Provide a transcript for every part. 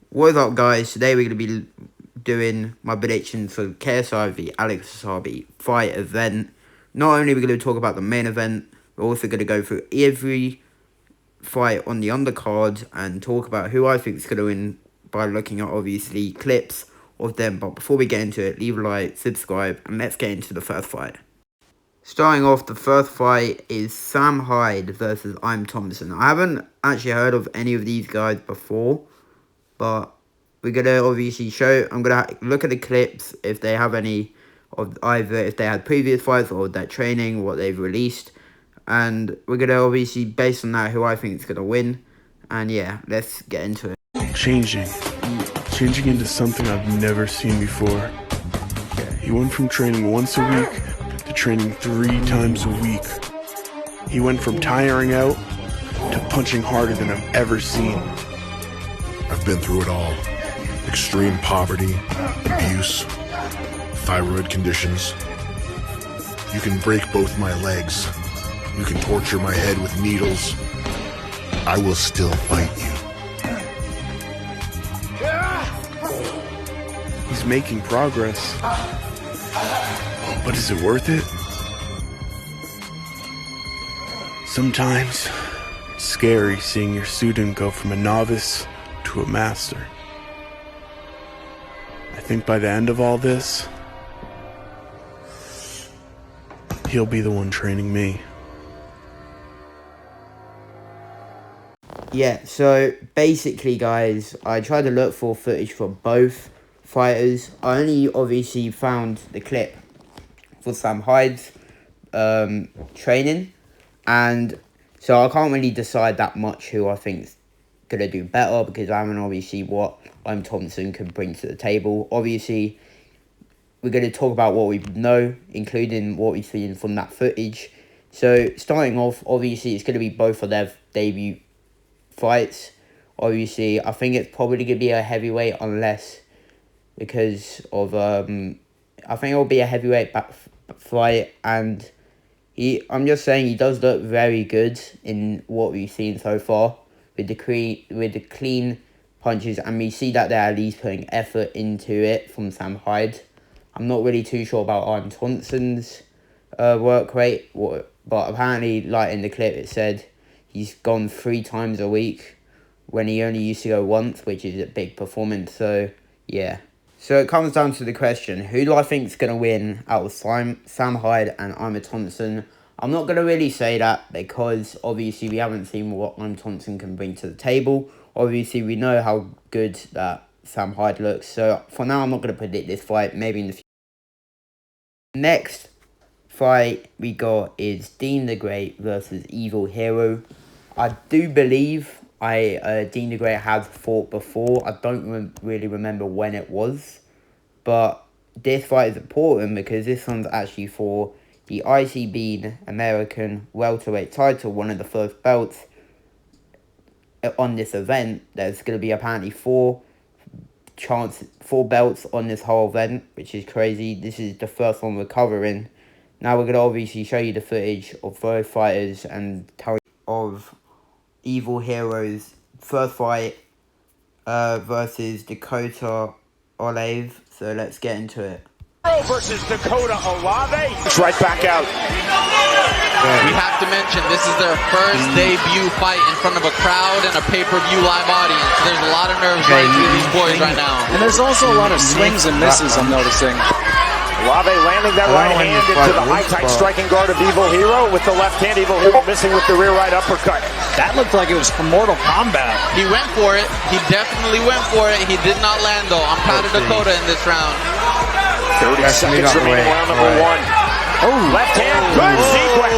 What is up, guys? Today we're going to be doing my predictions for KSI v Alex Wasabi fight event. Not only are we going to talk about the main event, we're also going to go through every fight on the undercard and talk about who I think is going to win by looking at, obviously, clips of them. But before we get into it, leave a like, subscribe, and let's get into the first fight. Starting off, the first fight is Sam Hyde versus Im Thompson. I haven't actually heard of any of these guys before, but we're going to obviously I'm going to look at the clips if they have any of either if they had previous fights or their training, what they've released. And we're going to obviously, based on that, who I think is going to win. And yeah, let's get into it. Changing into something I've never seen before. He went from training once a week to training 3 times a week. He went from tiring out to punching harder than I've ever seen. I've been through it all. Extreme poverty, abuse, thyroid conditions. You can break both my legs. You can torture my head with needles. I will still fight you. He's making progress. But is it worth it? Sometimes it's scary seeing your student go from a novice to a master. I think by the end of all this, he'll be the one training me. Yeah, so basically, guys, I tried to look for footage for both fighters. I only obviously found the clip for Sam Hyde's training, and so I can't really decide that much who I think's gonna do better, because I haven't obviously what Im Thompson can bring to the table. Obviously, we're going to talk about what we know, including what we've seen from that footage. So, starting off, obviously, it's going to be both of their debut fights. Obviously, I think it's probably going to be a heavyweight, unless because of I think it'll be a heavyweight fight, and I'm just saying he does look very good in what we've seen so far with the clean punches, and we see that they're at least putting effort into it from Sam Hyde. I'm not really too sure about Im Thompson's work rate, but apparently, like in the clip, it said he's gone 3 times a week when he only used to go once, which is a big performance. So yeah. So it comes down to the question: who do I think is going to win out of Sam Hyde and Im Thompson? I'm not going to really say that, because obviously we haven't seen what Im Thompson can bring to the table. Obviously, we know how good that Sam Hyde looks. So for now, I'm not going to predict this fight. Maybe in the future. Next fight we got is Dean the Great versus Evil Hero. I do believe Dean the Great has fought before. I don't really remember when it was. But this fight is important because this one's actually for the ICB American welterweight title, one of the first belts on this event. There's going to be apparently 4 belts on this whole event, which is crazy. This is the first one we're covering. Now we're going to obviously show you the footage of both fighters and tell you of Evil Hero's first fight versus Dakota Olive. So let's get into it. Versus Dakota Olave. It's right back out. We have to mention this is their first debut fight in front of a crowd and a pay-per-view live audience. There's a lot of nerves running through these boys right now. And there's also a lot of swings and misses, I'm noticing. Olave landing that right hand into the high-tight striking guard of Evil Hero with the left hand. Evil Hero missing with the rear right uppercut. That looked like it was from Mortal Kombat. He went for it. He definitely went for it. He did not land, though. I'm proud of Dakota in this round. 30 seconds remaining, round number 1. Oh, left hand, good sequence.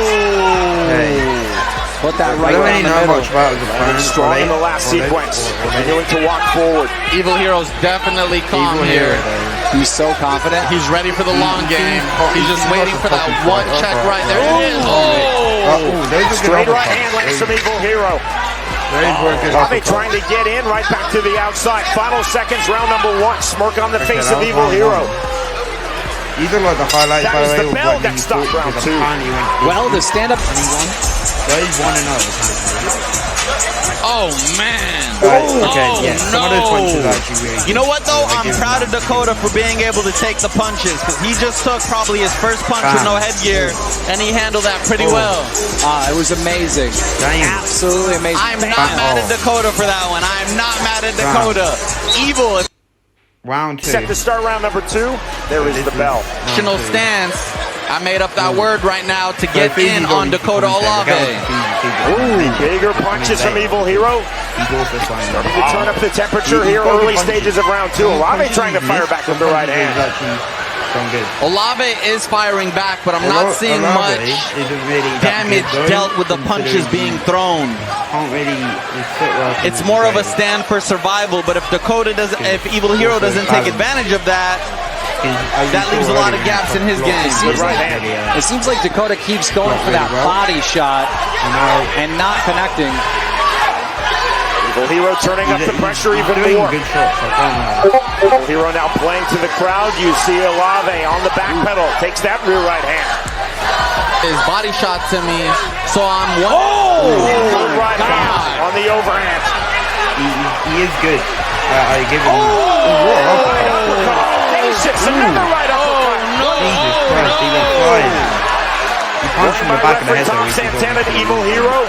Put that right in the middle. Strong in the last sequence. Continuing to walk forward. Evil Hero's definitely calm here. He's so confident. He's ready for the long game. He's just waiting for that one check right there. It is. Oh! Straight right hand lands from Evil Hero. Papi trying to get in, right back to the outside. Final seconds, round number 1. Smirk on the face of Evil Hero. These are like the highlights, by the way, the bell that stopped round 2. Well, the stand-up... So he's 1-0. Oh, man. Okay, Oh, yeah. Some of those punches are actually really You know what, though? good. I'm proud of Dakota for being able to take the punches, because he just took probably his first punch with no headgear, and he handled that pretty well. It was amazing. Damn. Absolutely amazing. I'm not mad at Dakota for that one. I'm not mad at Dakota. Evil. Round 2. Set to start round number 2. There is the bell. Traditional stance. I made up that word right now to get in on Dakota Olave. Bigger punches from Evil Hero. Starting to turn up the temperature here. Early stages of round 2. Olave trying to fire back with the right hand. Olave is firing back, but I'm not seeing much damage dealt with the punches being thrown. It's more of a stand for survival, but if if Evil Hero doesn't take advantage of that, that leaves a lot of gaps in his game. It seems like Dakota keeps going for that body shot and not connecting. Evil Hero turning up the pressure even more. Evil Hero now playing to the crowd. You see Olave on the back pedal. Takes that rear right hand. His body shot to me, so I'm Good right hand on the overhand. He is good. I give him. Another right uppercut. Jesus Christ, he went flying. He punched him in the back of the head. Tom Santana to Evil Hero.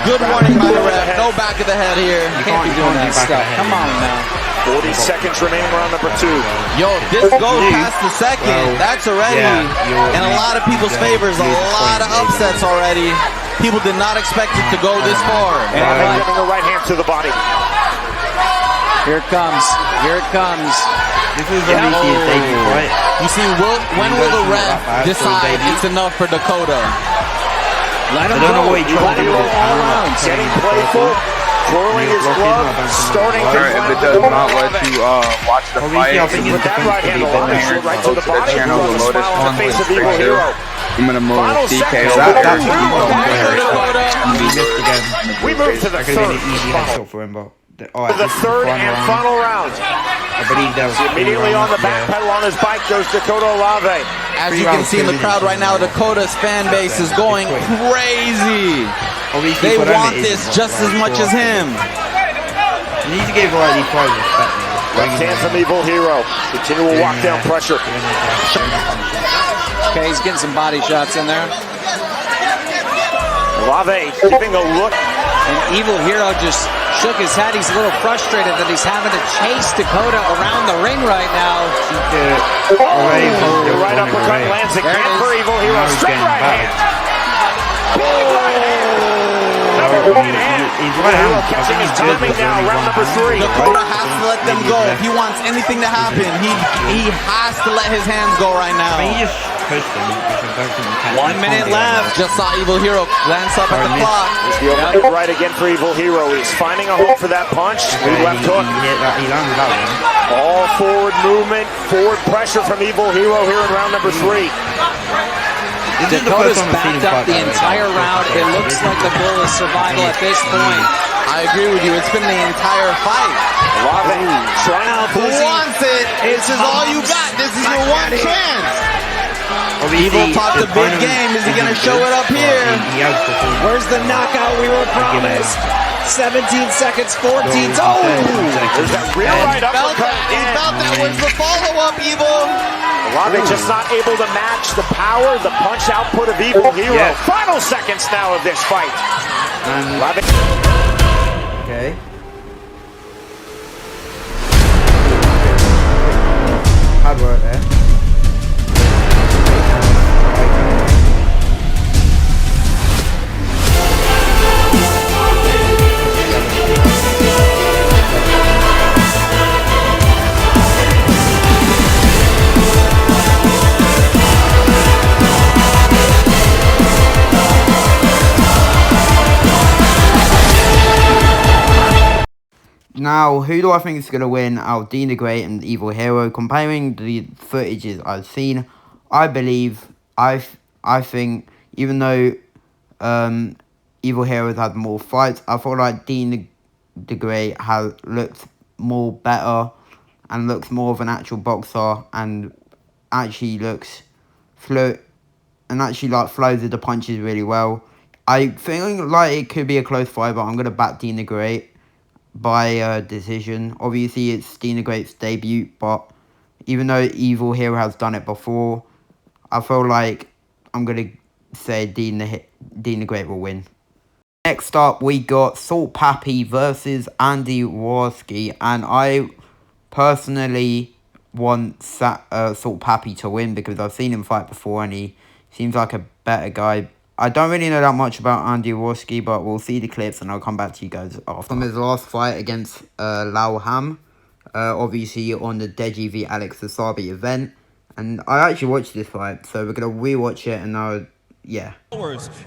Good warning by the ref. No back of the head here. You can't be doing that stuff. Come on now. 40 seconds remaining round number 2. Yo, this goes past the second. That's already in a lot of people's favors. A lot of upsets already. People did not expect it to go this far. Giving a right hand to the body. Here it comes. Here it comes. This is obviously his debut fight. You see, when will the ref decide it's enough for Dakota? Let him I don't know go. what he tried to do. All around. Getting playful. Twirling his glove. Starting to If it does not let you watch the fight, with that right hand, right to the go to the body. channel, the Lotus Smile on the one face with of Evil 3-2. Hero. I'm gonna move Final DK seconds. over there. He missed again. We move to the That could have been third. an easy headshot for him, but The third and final round. I believe that was Immediately on the back pedal on his bike goes Dakota Olave. As you can see in the crowd right now, Dakota's fan base is going crazy. They want this just as much as him. You need to give Riley Pride respect. Left hand from Evil Hero. Continual walk down pressure. Okay, he's getting some body shots in there. Olave giving a look. And Evil Hero just shook his head. He's a little frustrated that he's having to chase Dakota around the ring right now. The right uppercut lands again for Evil Hero. Straight right hand. Big right hand. Another right hand. Evil Hero catching his timing now. Round number 3. Dakota has to let them go. If he wants anything to happen, he has to let his hands go right now. He just pushed him. 1 minute left. Just saw Evil Hero glance up at the clock. The overhead right again for Evil Hero. He's finding a hook for that punch. Left hook. He landed that one. All forward movement, forward pressure from Evil Hero here in round number 3. Dakota's backed up the entire round. It looks like the goal is survival at this point. I agree with you. It's been the entire fight. Olave trying. Who wants it? This is all you got. This is your one chance. Evil talked a big game. Is he going to show it up here? Where's the knockout we were promised? 17 seconds, 14. There's that rear right uppercut. He felt that. Where's the follow-up, Evil? Olave just not able to match the power, the punch output of Evil Hero. Final seconds now of this fight. Olave. Okay. Hard work there. Now, who do I think is going to win out of Dean the Great and Evil Hero? Comparing the footages I've seen, I think, even though Evil Heroes had more fights, I feel like Dean the Great has looked more better and looks more of an actual boxer and actually looks flows with the punches really well. I think like it could be a close fight, but I'm going to back Dina Great by decision. Obviously, it's Dina Great's debut, but even though Evil Hero has done it before, I feel like I'm going to say Dina Great will win. Next up, we got Salt Papi versus Andy Warski, and I personally want Salt Papi to win because I've seen him fight before and he seems like a better guy. I don't really know that much about Andy Warski, but we'll see the clips and I'll come back to you guys after. From his last fight against Lao Ham, obviously on the Deji v Alex Wasabi event, and I actually watched this fight, so we're going to rewatch it and yeah.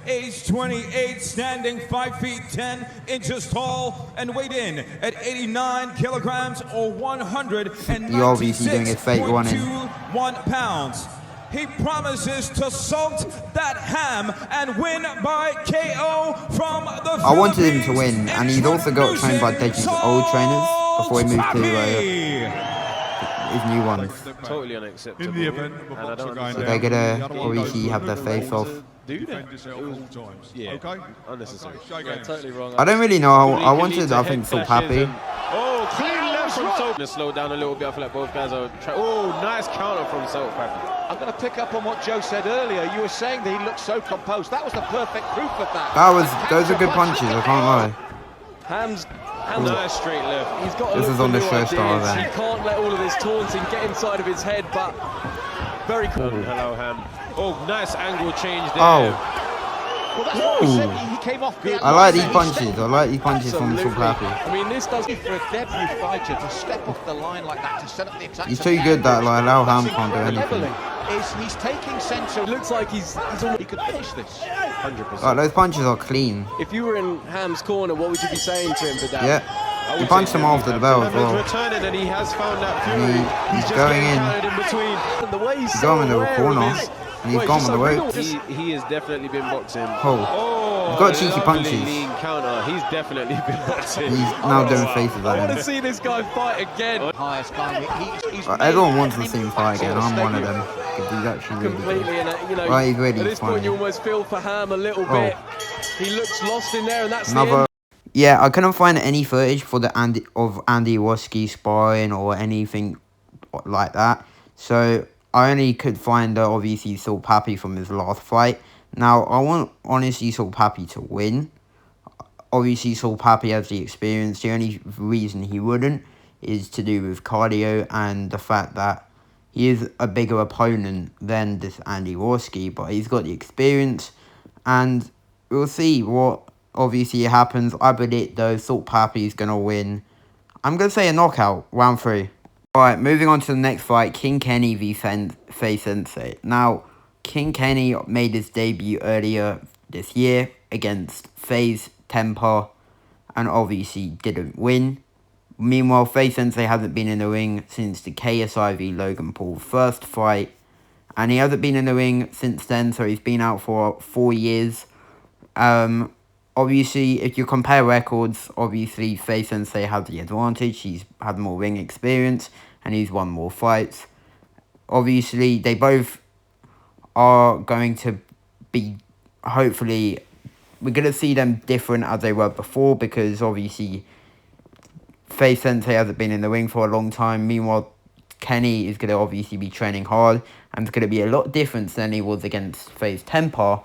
Age 28, standing 5 feet 10 inches tall, and weighed in at 89 kilograms or 196.221 pounds. He promises to salt that ham and win by KO from the Philippines. I wanted him to win, and he's also got trained by Deji's old trainers before he moved to his new ones. Totally unacceptable. In the event of a boxer going down, they're gonna obviously have their face off. Yeah, okay? unnecessary. Yeah, totally wrong. I don't really know. I wanted, I think, Salt Papi. Oh, clean left from Salt. Just slow down a little bit. I feel like both guys are. Oh, nice counter from Salt Papi. I'm going to pick up on what Joe said earlier. You were saying that he looked so composed. That was the perfect proof of that. Those are good punches. I can't lie. Ham's nice straight left. He's got this is on the show star He event. can't let all of this taunting get inside of his head, but very cool. Hello, Ham. Oh, nice angle change there. Oh. Well, that's what we said. He came off the I like these punches. I like these punches from Salt Papi. I mean, this does it for a debut fighter to step off the line like that, to set up the attack. He's too good that like Lao Ham can't do anything. He's taking sense of. It looks like he could finish this. 100%. Like those punches are clean. If you were in Ham's corner, what would you be saying to him for that? Yeah. He punched him after the bell as well. Returning, and he has found that fury. He's going in. between. The way he's going in the corner. And he's gone on the ropes. He has definitely been boxing. Oh. He's got cheeky punches. Lean counter. He's definitely been boxing. He's now doing faces I at want to him. see this guy fight again. Highest guy. Everyone wants to see him fight again. I'm one of them. Because he's actually really Completely, good. and you know, He's really at this funny. point you almost feel for Ham a little bit. He looks lost in there, and that's the end. Yeah, I couldn't find any footage for the Andy Warski sparring or anything like that. So I only could find obviously Salt Papi from his last fight. Now I want honestly Salt Papi to win. Obviously Salt Papi has the experience. The only reason he wouldn't is to do with cardio and the fact that he is a bigger opponent than this Andy Warski, but he's got the experience, and we'll see what obviously happens. I predict though Salt Papi is gonna win. I'm gonna say a knockout, round 3. Alright, moving on to the next fight, King Kenny v Faye Sensei. Now, King Kenny made his debut earlier this year against Faye's Temper and obviously didn't win. Meanwhile, Faye Sensei hasn't been in the ring since the KSI v Logan Paul first fight, and he hasn't been in the ring since then, so he's been out for 4 years. Obviously, if you compare records, obviously Faye Sensei has the advantage. He's had more ring experience and he's won more fights. Obviously, they both are going to be, hopefully, we're going to see them different as they were before, because obviously Faye Sensei hasn't been in the ring for a long time. Meanwhile, Kenny is going to obviously be training hard, and it's going to be a lot different than he was against Faye's Temper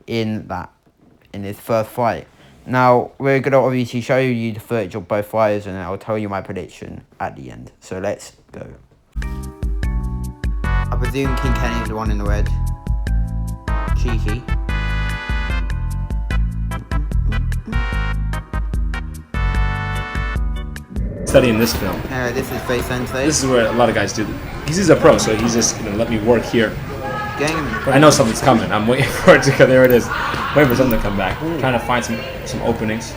in his first fight. Now, we're going to obviously show you the footage of both fighters, and I'll tell you my prediction at the end. So let's go. I presume King Kenny is the one in the red. Cheeky. Studying this film. This is Faye Sensei. This is where a lot of guys do. He's a pro, so he's just gonna let me work here. But I know something's coming. I'm waiting for it to go. There it is. Waiting for something to come back. Trying to find some openings.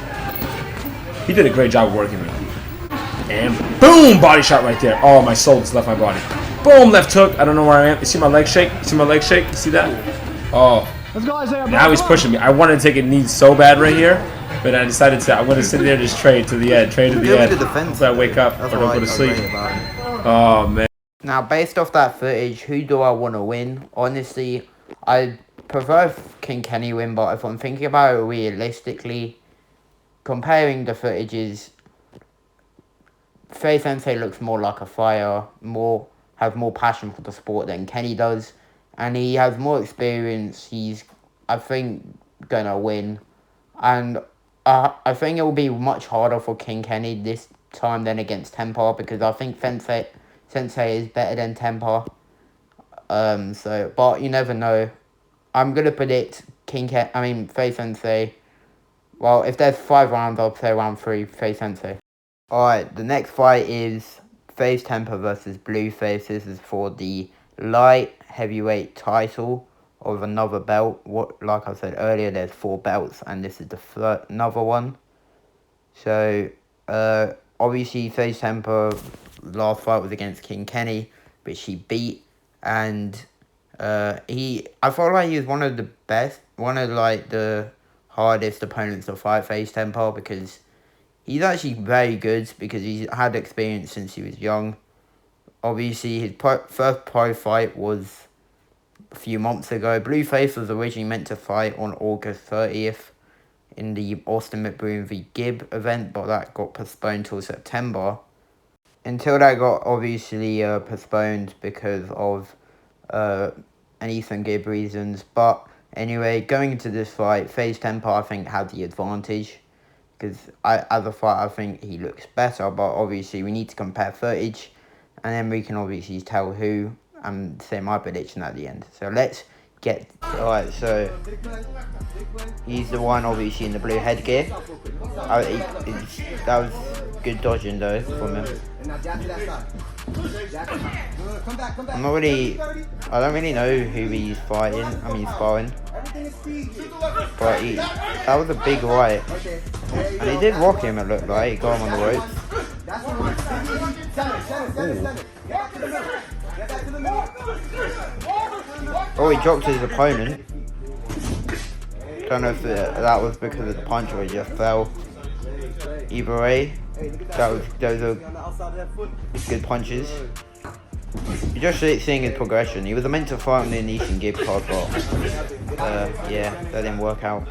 He did a great job working with me. And boom! Body shot right there. Oh, my soul just left my body. Boom! Left hook. I don't know where I am. You see my leg shake? You see my leg shake? You see that? Oh. Now he's pushing me. I wanted to take a knee so bad right here, but I decided I'm going to sit there and just trade to the end. Trade to the end. Until I wake up or don't go to sleep. Oh, man. Now, based off that footage, who do I want to win? Honestly, I prefer King Kenny win, but if I'm thinking about it realistically, comparing the footages, Faye Sensei looks more like a fighter, has more passion for the sport than Kenny does, and he has more experience. He's, I think, gonna win, and I think it will be much harder for King Kenny this time than against Temper, because I think Sensei is better than Temper. So, but you never know. I'm gonna predict Faye Sensei. Well, if there's 5 rounds, I'll say round 3, Faye Sensei. Alright, the next fight is Faze Temper versus Blueface. This is for the light heavyweight title of another belt. Like I said earlier, there's 4 belts, and this is the another one. So, obviously, Faze Temper last fight was against King Kenny, which he beat, and I felt like he was one of the hardest opponents to fight Faze Temper, because he's actually very good, because he's had experience since he was young. Obviously, his first pro fight was a few months ago. Blueface was originally meant to fight on August 30th in the Austin McBroom v Gibb event, but that got postponed till September. Until that got obviously postponed because of Ethan Gibb reasons. But anyway, going into this fight, Faze Temper, I think, had the advantage, because as a fight, I think he looks better, but obviously we need to compare footage, and then we can obviously tell who, and say my prediction at the end. So let's get... Alright, so he's the one obviously in the blue headgear. That was good dodging though from him. I don't really know who he's fighting, sparring. But that was a big right. And he did rock him, it looked like. He got him on the ropes. Oh, he dropped his opponent. Don't know if that was because of the punch or he just fell. Either way, those are good punches. You're just seeing his progression. He was meant to fight on the Ethan Gibb card, but yeah, that didn't work out.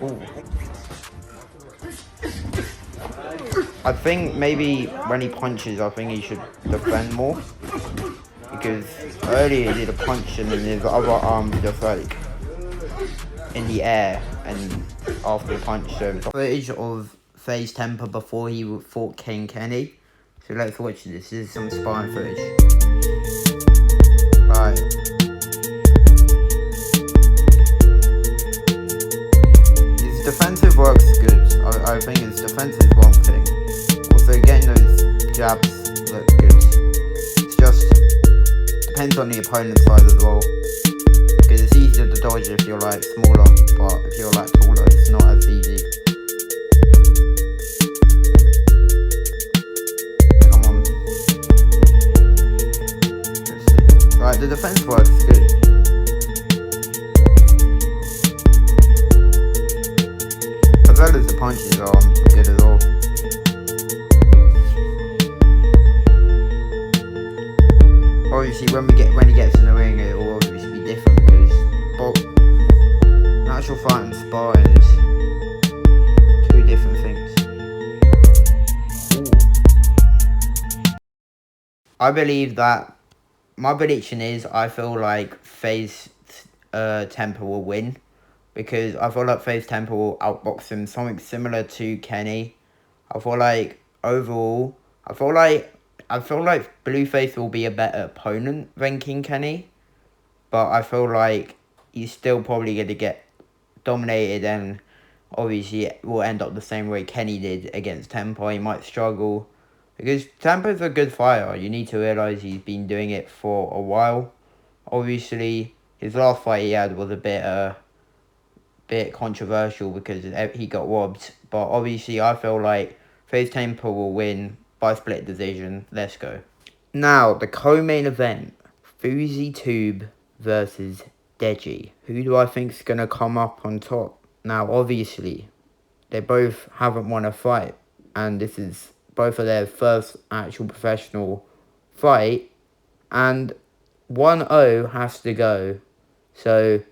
Ooh. I think maybe when he punches, I think he should defend more, because earlier he did a punch and then his other arm just like in the air and after the punch. So footage of Faze Temper before he fought King Kenny. So let's watch this. This is some sparring footage. Right. His defensive work's good. I think his defense is one thing. Also, getting those jabs look good. It's just depends on the opponent's side as well. Because it's easier to dodge if you're like smaller, but if you're like taller, it's not as easy. Come on. Let's see. Right, the defense works good. As well as the punches are good as well. Obviously, when he gets in the ring, it will obviously be different, because natural fight and sparring is 2 different things. Ooh. I believe that my prediction is I feel like Faze Temper will win, because I feel like Faze Temper will outbox him, something similar to Kenny. I feel like overall, I feel like Blueface will be a better opponent than King Kenny, but I feel like he's still probably going to get dominated, and obviously it will end up the same way Kenny did against Temper. He might struggle, because Temper's a good fighter. You need to realise he's been doing it for a while. Obviously, his last fight he had was a bit controversial because he got robbed, but obviously I feel like Faze Temper will win by split decision. Let's go. Now, the co-main event, Fousey Tube versus Deji. Who do I think is going to come up on top? Now, obviously, they both haven't won a fight, and this is both of their first actual professional fight, and 1-0 has to go. So,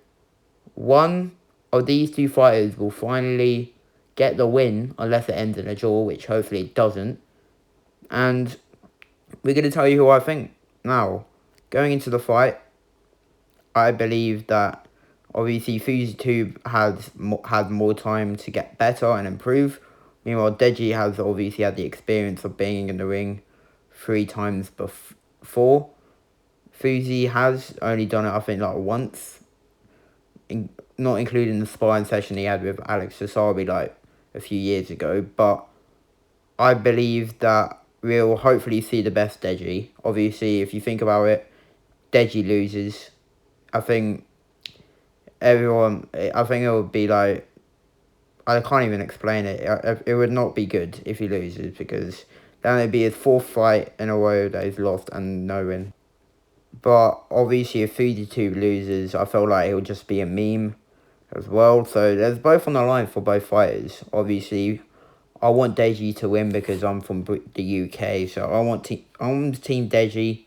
one of these two fighters will finally get the win, unless it ends in a draw, which hopefully it doesn't. And we're going to tell you who I think. Now, going into the fight, I believe that obviously Fousey 2 had more time to get better and improve. Meanwhile, Deji has obviously had the experience of being in the ring 3 times before. Fousey has only done it, I think, like once. Not including the sparring session he had with Alex Wasabi like a few years ago. But I believe that we'll hopefully see the best Deji. Obviously, if you think about it, Deji loses. I think it would be like, I can't even explain it. It would not be good if he loses, because then it'd be his 4th fight in a row that he's lost and no win. But obviously if Fousey 2 loses, I feel like it'll just be a meme as well. So there's both on the line for both fighters. Obviously, I want Deji to win because I'm from the UK, so I want Team Deji.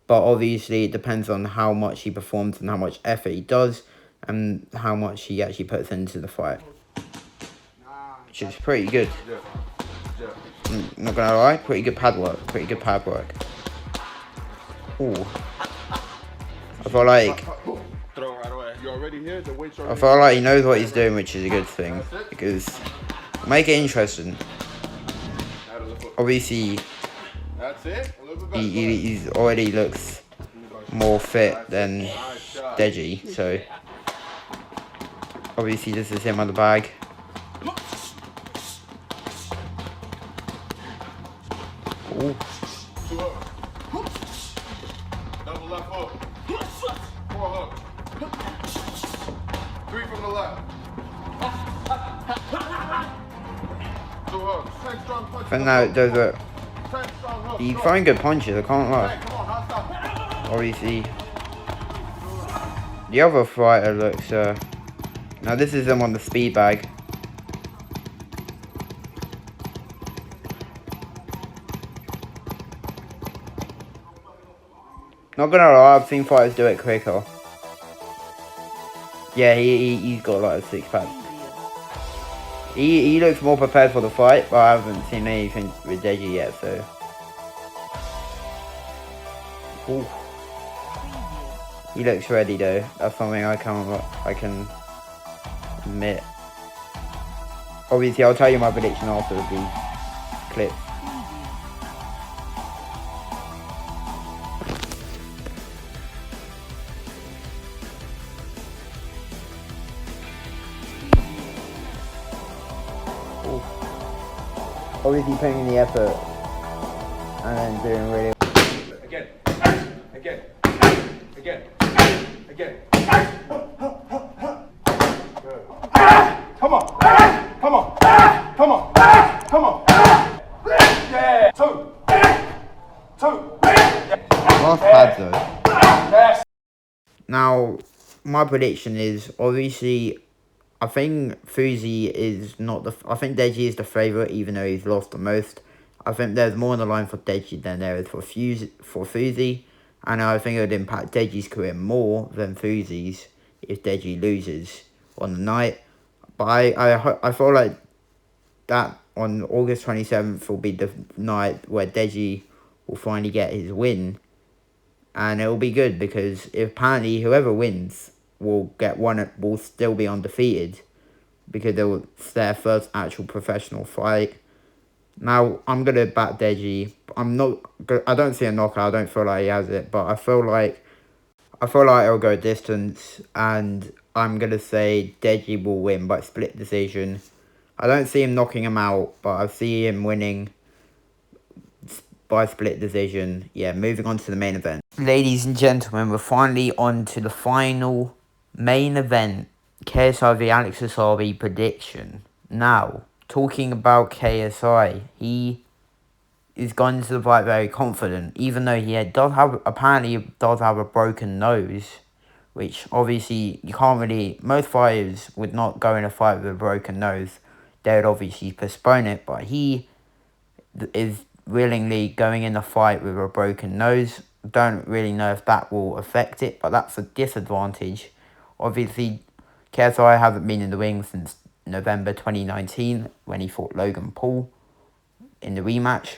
But obviously it depends on how much he performs and how much effort he does and how much he actually puts into the fight. Which is pretty good. Not gonna lie, pretty good pad work. Ooh. I feel like he knows what he's doing, which is a good thing, because make it interesting. Obviously, he already looks more fit than Deji, so obviously this is him on the bag. Ooh. Double left hook. 4 hooks. 3 from the left. 2 hooks. 10 strong punches. I think that those are... He's throwing good punches, I can't lie. Obviously, the other fighter looks... Now this is him on the speed bag. Not gonna lie, I've seen fighters do it quicker. Yeah, he's got like a 6-pack. He looks more prepared for the fight, but I haven't seen anything with Deji yet, so... Ooh. He looks ready though. That's something I can admit. Obviously, I'll tell you my prediction after the clip. Obviously putting in the effort and then doing really Again. Come on. Yeah. 2. Last pad though. Now, my prediction is obviously I think Fousey is not the... I think Deji is the favourite, even though he's lost the most. I think there's more on the line for Deji than there is for Fousey. And I think it would impact Deji's career more than Fousey's if Deji loses on the night. But I feel like that on August 27th will be the night where Deji will finally get his win. And it will be good because apparently whoever wins will still be undefeated because it's their first actual professional fight. Now, I'm going to back Deji. I don't see a knockout. I don't feel like he has it, but I feel like it'll go distance, and I'm going to say Deji will win by split decision. I don't see him knocking him out, but I see him winning by split decision. Yeah, moving on to the main event. Ladies and gentlemen, we're finally on to the final main event, KSI v Alex Wasabi prediction. Now, talking about KSI, he is going into the fight very confident, even though he apparently does have a broken nose, which obviously you can't really... Most fighters would not go in a fight with a broken nose. They would obviously postpone it, but he is willingly going in a fight with a broken nose, don't really know if that will affect it, but that's a disadvantage. Obviously, KSI hasn't been in the ring since November 2019 when he fought Logan Paul in the rematch.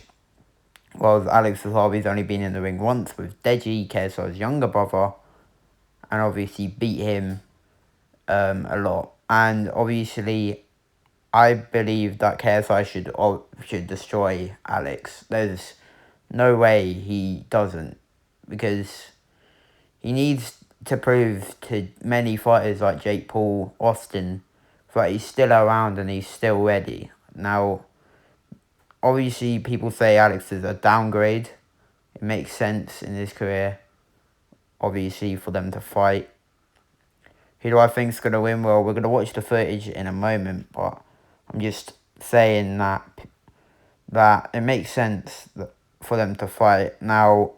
While Alex Wasabi's only been in the ring once with Deji, KSI's younger brother, and obviously beat him a lot. And obviously, I believe that KSI should destroy Alex. There's no way he doesn't, because he needs to prove to many fighters like Jake Paul, Austin, that he's still around and he's still ready. Now, obviously, people say Alex is a downgrade. It makes sense in his career, obviously, for them to fight. Who do I think is going to win? Well, we're going to watch the footage in a moment, but I'm just saying that it makes sense for them to fight. Now,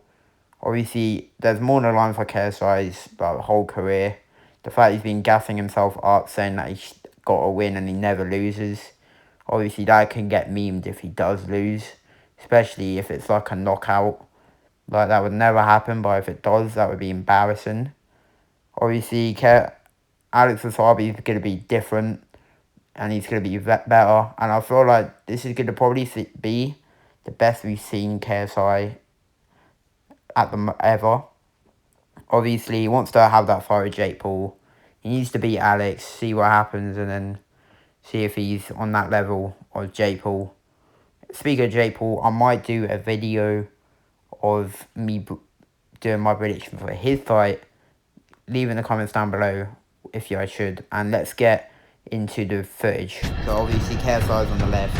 obviously, there's more on the line for KSI's whole career. The fact he's been gassing himself up, saying that he's got to win and he never loses. Obviously, that can get memed if he does lose, especially if it's like a knockout. Like, that would never happen, but if it does, that would be embarrassing. Obviously, Alex Wasabi is going to be different, and he's going to be better. And I feel like this is going to probably be the best we've seen KSI ever. Obviously, he wants to have that fight with Jake Paul. He needs to beat Alex, see what happens, and then see if he's on that level of Jake Paul. Speaking of Jake Paul, I might do a video of me doing my prediction for his fight. Leave in the comments down below if you guys should. And let's get into the footage. So obviously KSI is on the left,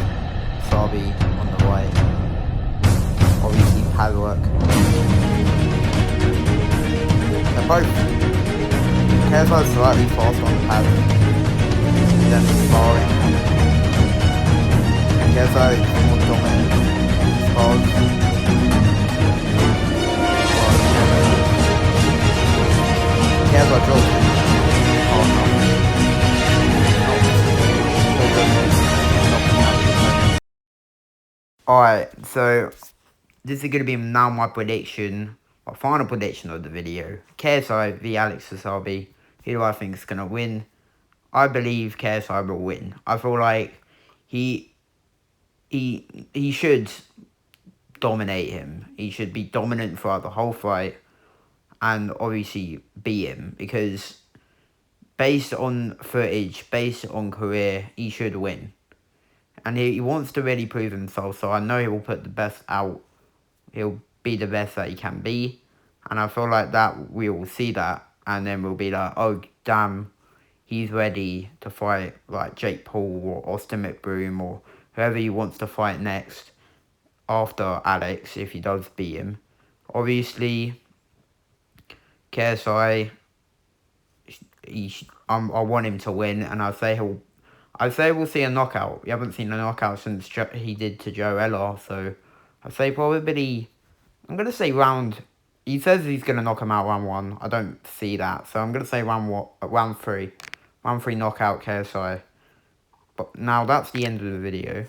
Wasabi on the right. Obviously pad work. They're both. KSI is slightly faster on the pad than the sparring. And KSI is more dominant in spars. KSI dropped him. Alright, so this is going to be now my prediction, my final prediction of the video. KSI v Alex Wasabi. Who do I think is going to win? I believe KSI will win. I feel like he should dominate him. He should be dominant throughout the whole fight and obviously beat him, because based on footage, based on career, he should win. And he wants to really prove himself, so I know he will put the best out. He'll be the best that he can be. And I feel like that we will see that. And then we'll be like, oh, damn, he's ready to fight like Jake Paul or Austin McBroom or whoever he wants to fight next after Alex, if he does beat him. Obviously, KSI, I want him to win, and I'd say we'll see a knockout. We haven't seen a knockout since he did to Joe Ella, so I'd say probably, I'm going to say round, he says he's going to knock him out round 1. I don't see that, so I'm going to say round 3. Round 3 knockout KSI. But now that's the end of the video.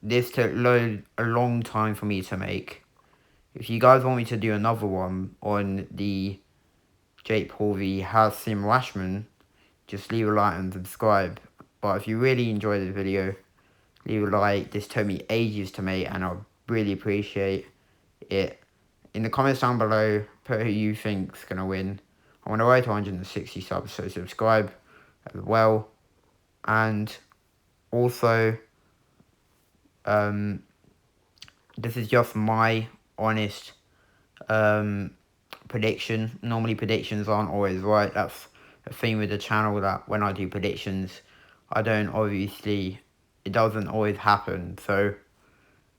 This took a long time for me to make. If you guys want me to do another one on the Jake Paul v Hasim Rashman, just leave a like and subscribe. But if you really enjoyed this video, leave a like. This took me ages to make, and I really appreciate it. In the comments down below, put who you think's going to win. I'm on the way to 160 subs, so subscribe as well. And also, this is just my honest prediction. Normally predictions aren't always right. That's a theme with the channel, that when I do predictions, I don't obviously, it doesn't always happen. So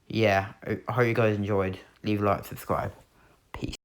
yeah, I hope you guys enjoyed. Leave a like, subscribe.